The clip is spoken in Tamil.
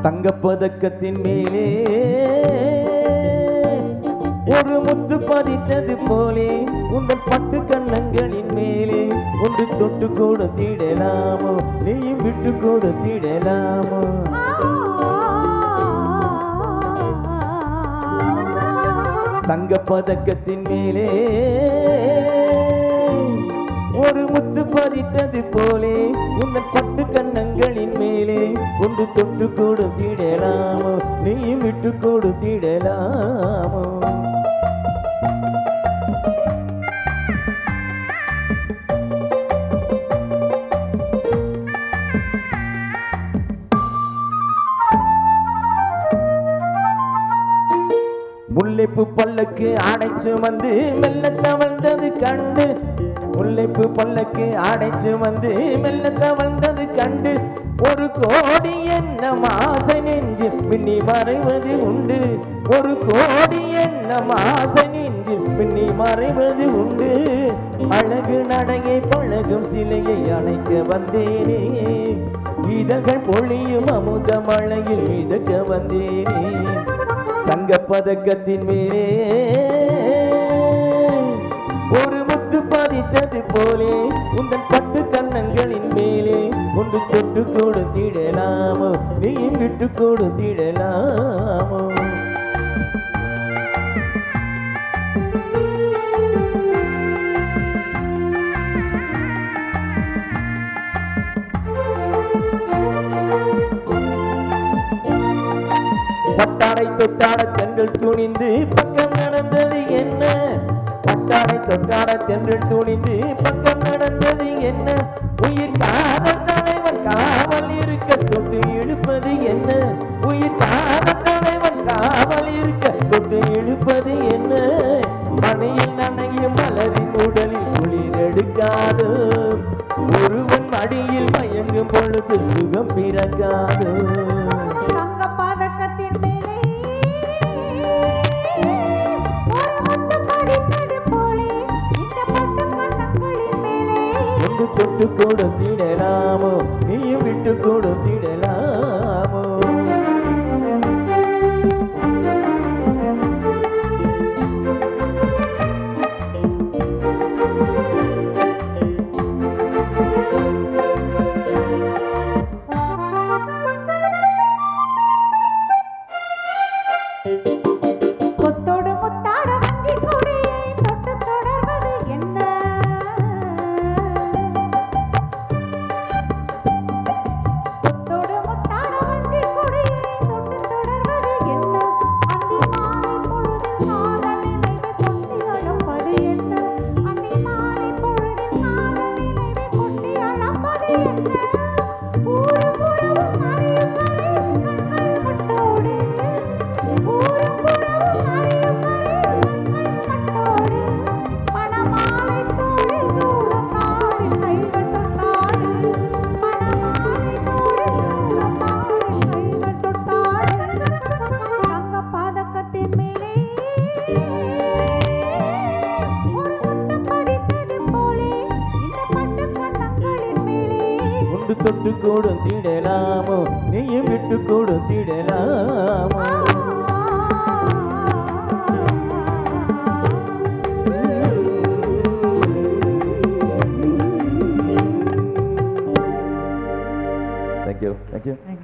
தங்கப்பதக்கத்தின் மேலே ஒரு முத்து பதித்தது போலே உங்கள் பட்டு கண்ணங்களின் மேலே ஒன்று தொட்டு கொடுத்திடலாமோ நீயும் விட்டு கொடுத்திடலாமோ தங்கப்பதக்கத்தின் மேலே ஒரு முத்து பதித்தது போலே உங்கள் பட்டு கண்ணங்களின் மேலே ஒன்று தொட்டு கொடுத்திடலாமோ நீயும் விட்டு கொடுத்திடலாமோ முல்லைப்பு பல்லக்கு அடைச்சு வந்து மெல்ல தவழ்ந்தது கண்டு முல்லைப்பு பல்லக்கு அடைச்சு வந்து மெல்ல தவழ்ந்தது கண்டு ஒரு கோடி என்ன மாசை நெஞ்சு பின்னி மறைவது உண்டு ஒரு கோடி என்ன மாசை நெஞ்சு பின்னி மறைவது உண்டு அழகு நடையை பழகும் சிலையை அணைக்க வந்தேனே இதழ்கள் பொழியும் அமுத மழையில் மிதக்க வந்தேனே தங்கப்பதக்கத்தின் மேலே ஒரு முத்து பதித்தது போலே உங்கள் பட்டு கண்ணங்களின் மேலே ஒன்று தொட்டு கொடுத்திடலாமோ நீயும் விட்டு கொடுத்திடலாமோ பட்டாடை தொட்டாட தென்றல் துணிந்து பக்கம் நடந்தது என்ன பட்டாடை தொட்டாட தென்றல் துணிந்து பக்கம் நடந்தது என்ன உயிர் காதல் தலைவன் காவல் இருக்க தொட்டு இழுப்பது என்ன உயிர் காதல் தலைவன் காவல் இருக்க தொட்டு இழுப்பது என்ன மனையில் நனையும் மலரின் உடலில் குளிர் எடுக்காது ஒருவன் மடியில் மயங்கும் பொழுது சுகம் பிறக்காது தொட்டு கொடுத்திடலாமோ நீயும் விட்டு கொடுத்திடலாமோ தொட்டு கொடுத்திடலாமோ நீயும் விட்டு கொடுத்திடலாமோ Thank you.